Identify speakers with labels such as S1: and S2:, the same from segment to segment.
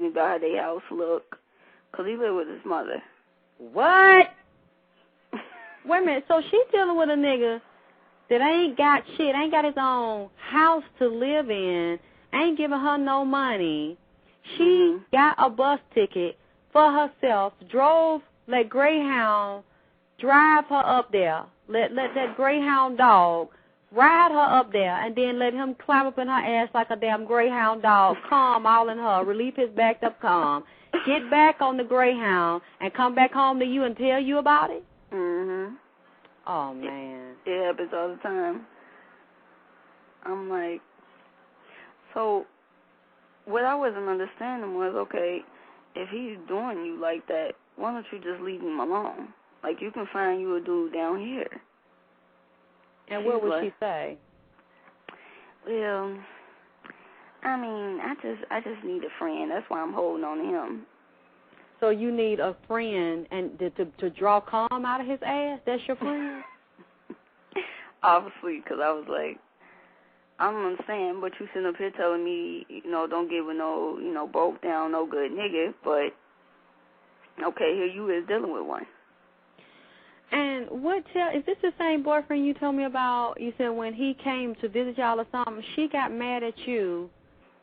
S1: me about how their house look, because he lived with his mother.
S2: What? Wait a minute. So she's dealing with a nigga that ain't got shit, ain't got his own house to live in, ain't giving her no money. She got a bus ticket for herself, let Greyhound drive her up there, let that Greyhound dog ride her up there, and then let him climb up in her ass like a damn Greyhound dog, calm all in her, relieve his backed up calm, get back on the Greyhound, and come back home to you and tell you about it?
S1: Mm-hmm.
S2: Oh, man.
S1: It happens all the time. I'm like, so what I wasn't understanding was, okay, if he's doing you like that, why don't you just leave him alone? Like, you can find you a dude down here.
S2: And what would she say?
S1: Well, I mean, I just need a friend. That's why I'm holding on to him.
S2: So you need a friend and to draw calm out of his ass? That's your friend?
S1: Obviously, because I was like, I don't understand, but you sitting up here telling me, don't get with no, broke down, no good nigga, but, okay, here you is dealing with one.
S2: And is this the same boyfriend you told me about? You said when he came to visit y'all or something, she got mad at you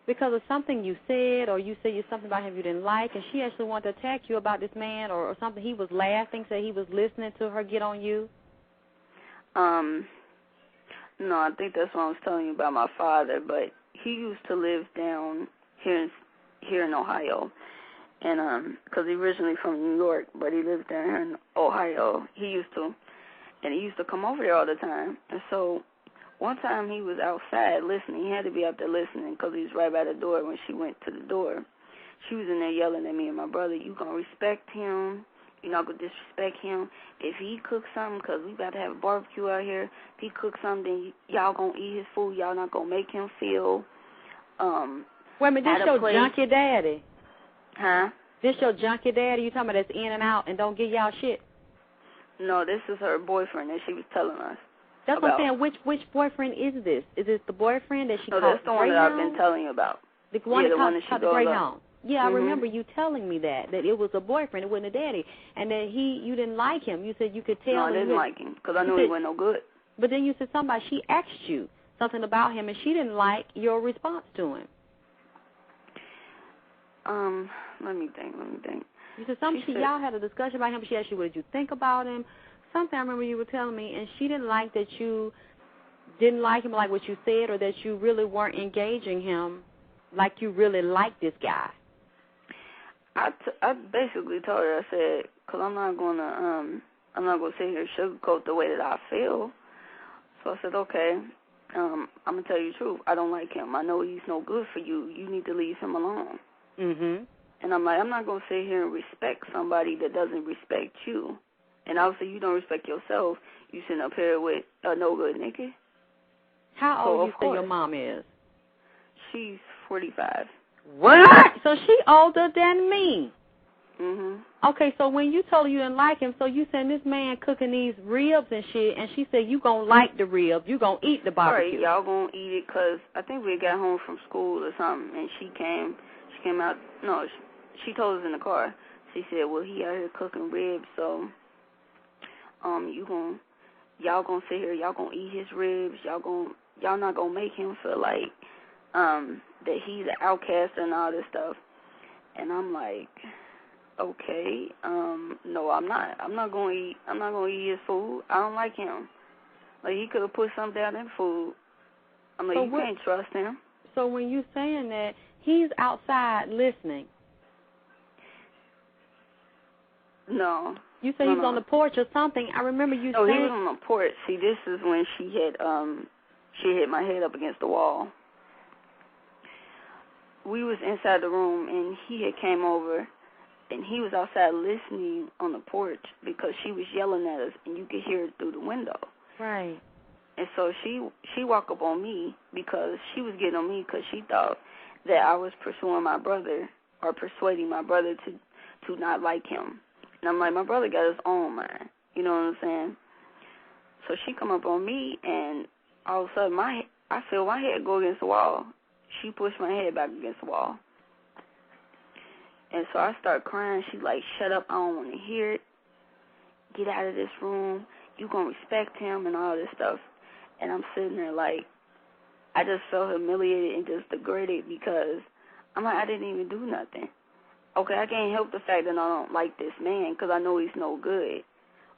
S2: because of something you said, or you said something about him you didn't like, and she actually wanted to attack you about this man or something. He was laughing, said he was listening to her get on you?
S1: No, I think that's what I was telling you about my father, but he used to live down here in Ohio, and because he's originally from New York, but he lived down here in Ohio. He used to come over there all the time, and so one time he was outside listening. He had to be out there listening because he was right by the door when she went to the door. She was in there yelling at me and my brother, you going to respect him? You're not going to disrespect him? If he cooks something, because we about to have a barbecue out here, if he cooks something, y'all going to eat his food. Y'all not going to make him feel
S2: Wait a minute, this your junkie daddy?
S1: Huh?
S2: This your junkie daddy? You talking about that's in and out and don't give y'all shit?
S1: No, this is her boyfriend that she was telling us.
S2: That's what I'm saying. Which boyfriend is this? Is it the boyfriend that she called
S1: that's the one that I've been telling you about.
S2: The one
S1: that
S2: called the Greyhound. Yeah, I
S1: Mm-hmm.
S2: remember you telling me that it was a boyfriend, it wasn't a daddy, and that you didn't like him. You said you could tell.
S1: No, I didn't like him because I knew he wasn't no good.
S2: But then you said she asked you something about him, and she didn't like your response to him.
S1: Let me think.
S2: You said y'all had a discussion about him. She asked you, what did you think about him? Something I remember you were telling me, and she didn't like that you didn't like him, like what you said, or that you really weren't engaging him like you really liked this guy.
S1: I basically told her, I said, because I'm not going to sit here and sugarcoat the way that I feel. So I said, okay, I'm going to tell you the truth. I don't like him. I know he's no good for you. You need to leave him alone.
S2: Mm-hmm.
S1: And I'm like, I'm not going to sit here and respect somebody that doesn't respect you. And obviously you don't respect yourself. You sitting up here with a no good nigga.
S2: How old do you say your mom is?
S1: She's 45.
S2: What? So she older than me.
S1: Mhm.
S2: Okay, so when you told her you didn't like him, so you said this man cooking these ribs and shit, and she said you gonna like the ribs, you gonna eat the barbecue.
S1: Right, y'all gonna eat it because I think we got home from school or something, and she came out. No, she told us in the car. She said, well, he out here cooking ribs, so y'all gonna sit here, y'all gonna eat his ribs, y'all not gonna make him feel like that he's an outcast and all this stuff. And I'm like, okay, no, I'm not. I'm not gonna eat his food. I don't like him. Like, he could have put something down in food. I'm like, so you can't trust him.
S2: So when you saying that, he's outside listening.
S1: No.
S2: You say he's on the porch or something. I remember you saying.
S1: No, he was on the porch. See, this is when she hit my head up against the wall. We was inside the room, and he had came over, and he was outside listening on the porch because she was yelling at us, and you could hear it through the window.
S2: Right.
S1: And so she walked up on me because she was getting on me because she thought that I was pursuing my brother or persuading my brother to not like him. And I'm like, my brother got his own mind. You know what I'm saying? So she come up on me, and all of a sudden I feel my head go against the wall. She pushed my head back against the wall. And so I start crying. She like, shut up, I don't want to hear it. Get out of this room. You gonna respect him and all this stuff. And I'm sitting there like, I just felt humiliated and just degraded because I'm like, I didn't even do nothing. Okay, I can't help the fact that I don't like this man because I know he's no good.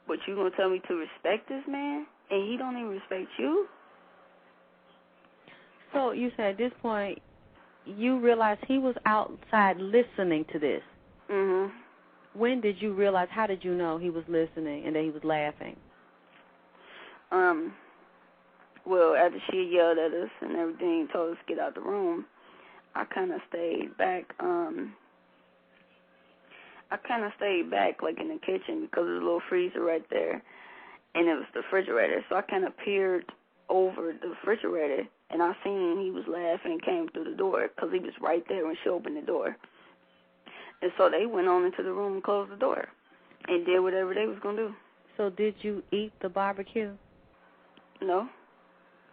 S1: But you gonna tell me to respect this man and he don't even respect you?
S2: So you said at this point you realized he was outside listening to this.
S1: Mhm.
S2: When did you realize, how did you know he was listening and that he was laughing?
S1: Well, after she yelled at us and everything, told us to get out the room, I kind of stayed back. Like in the kitchen because there's a little freezer right there, and it was the refrigerator. So I kind of peered over the refrigerator, and I seen he was laughing and came through the door because he was right there when she opened the door. And so they went on into the room and closed the door and did whatever they was going to do.
S2: So did you eat the barbecue?
S1: No.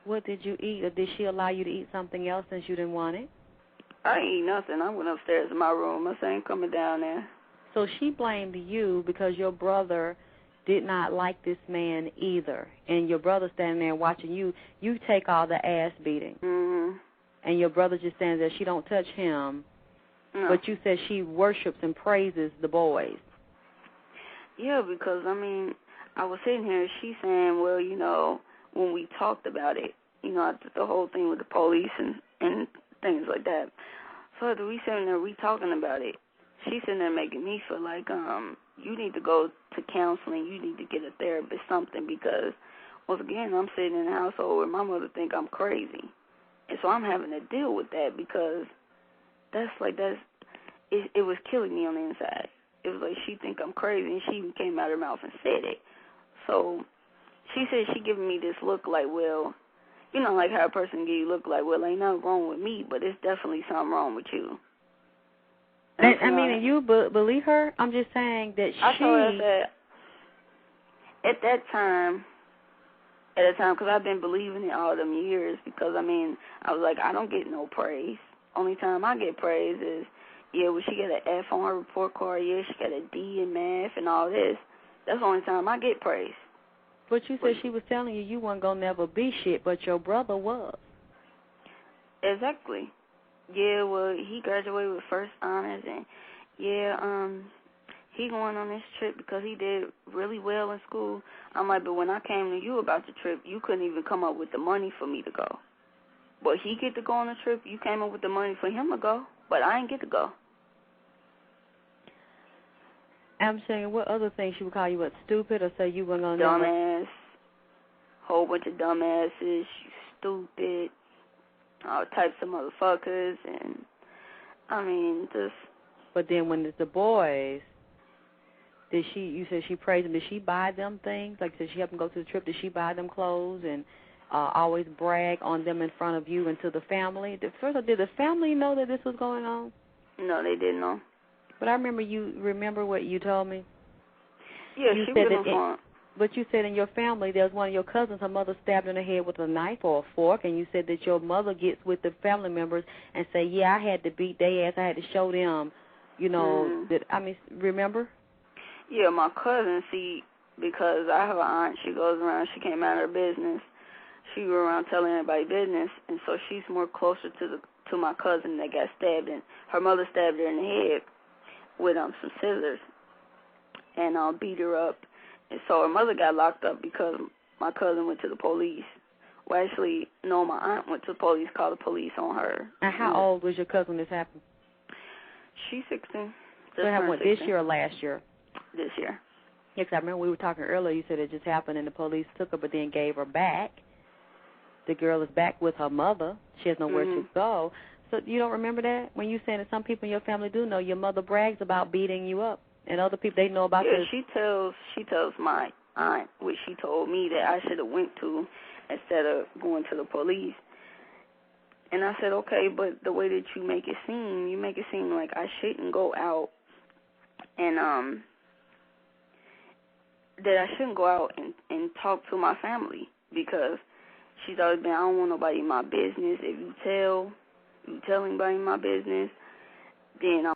S2: What did you eat, or did she allow you to eat something else since you didn't want it?
S1: I ain't eat nothing. I went upstairs in my room. I said, I ain't coming down there.
S2: So she blamed you because your brother did not like this man either. And your brother standing there watching you. You take all the ass beating.
S1: Mhm.
S2: And your brother just stands there. She don't touch him.
S1: No.
S2: But you said she worships and praises the boys.
S1: Yeah, because, I mean, I was sitting here, she's saying, well, you know, when we talked about it, you know, after the whole thing with the police and things like that. So after we sitting there, we talking about it, she's sitting there making me feel like, you need to go to counseling, you need to get a therapist, something, because, once again, I'm sitting in a household where my mother think I'm crazy. And so I'm having to deal with that because it was killing me on the inside. It was like she think I'm crazy, and she even came out of her mouth and said it. So she said she giving me this look like, well, you know, like how a person give you look like, well, ain't nothing wrong with me, but it's definitely something wrong with you.
S2: And you believe her? I'm just saying that
S1: I told her that at that time, because I've been believing it all them years, because, I mean, I was like, I don't get no praise. Only time I get praise is, yeah, well, she got an F on her report card, yeah, she got a D in math and all this. That's the only time I get praise.
S2: But you said she was telling you you weren't going to never be shit, but your brother was.
S1: Exactly. Yeah, well, he graduated with first honors, and, yeah, he going on this trip because he did really well in school. I'm like, but when I came to you about the trip, you couldn't even come up with the money for me to go. But he get to go on the trip, you came up with the money for him to go, but I ain't get to go.
S2: I'm saying, what other things she would call you, what, stupid, or say you weren't going to
S1: dumbass, whole bunch of dumbasses, you stupid, all types of motherfuckers, and, I mean, just...
S2: But then when it's the boys, you said she praised them, did she buy them things? Like, did she help them go to the trip? Did she buy them clothes and always brag on them in front of you and to the family? First of all, did the family know that this was going on?
S1: No, they didn't know.
S2: But I remember what you told me?
S1: Yeah, she was on the phone.
S2: But you said in your family, there was one of your cousins, her mother stabbed her in the head with a knife or a fork, and you said that your mother gets with the family members and say, yeah, I had to beat their ass, I had to show them, you know, remember?
S1: Yeah, my cousin, see, because I have an aunt, she goes around, she came out of her business, she go around telling everybody business, and so she's more closer to my cousin that got stabbed, and her mother stabbed her in the head with some scissors and beat her up. And so her mother got locked up because my cousin went to the police. Well, actually, no, my aunt went to the police, called the police on her.
S2: And how old was your cousin when this happened?
S1: She's 16.
S2: So it happened, this year or last year?
S1: This year.
S2: Yeah, because I remember we were talking earlier, you said it just happened and the police took her but then gave her back. The girl is back with her mother. She has nowhere to go. So you don't remember that? When you saying that some people in your family do know, your mother brags about beating you up. And other people, they know about this.
S1: Yeah, she tells my aunt, which she told me that I should have went to instead of going to the police. And I said, okay, but the way that you make it seem like I shouldn't go out and, that I shouldn't go out and talk to my family because she's always been, I don't want nobody in my business. If you tell anybody in my business, then